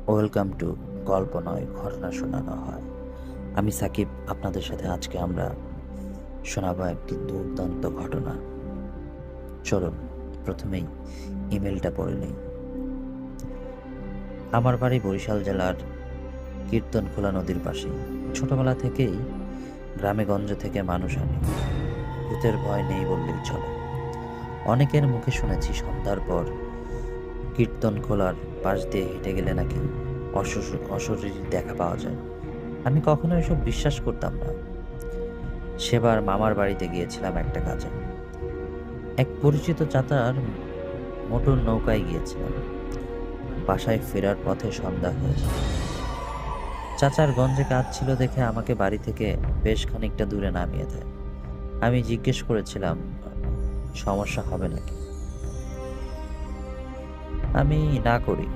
Welcome to গল্প নয় ঘটনা শোনানো হয়। আমি সাকিব, আপনাদের সাথে আজকে আমরা শোনাবো একটি দুর্দান্ত ঘটনা। চলুন প্রথমেই ইমেলটা পড়ে নিই। আমার বাড়ি বরিশাল জেলার কীর্তনখোলা নদীর পাশে। ছোটবেলা থেকেই গ্রামে গঞ্জ থেকে মানুষ আনে, ভূতের ভয় নেই বললেই চলে। অনেকের মুখে শুনেছি সন্ধ্যার পর কীর্তনখোলার পাশ দিয়ে হেঁটে গেলে নাকি অশরীরী দেখা পাওয়া যায়। আমি কখনো এসব বিশ্বাস করতাম না। সেবার মামার বাড়িতে গিয়েছিলাম একটা কাজে। এক পরিচিত চাচার মোটর নৌকায় গিয়েছিলাম। বাসায় ফেরার পথে সন্ধ্যা হয়ে যায়। চাচার গঞ্জে কাজ ছিল দেখে আমাকে বাড়ি থেকে বেশ খানিকটা দূরে নামিয়ে দেয়। আমি জিজ্ঞেস করেছিলাম, সমস্যা হবে নাকি? আমি না করি,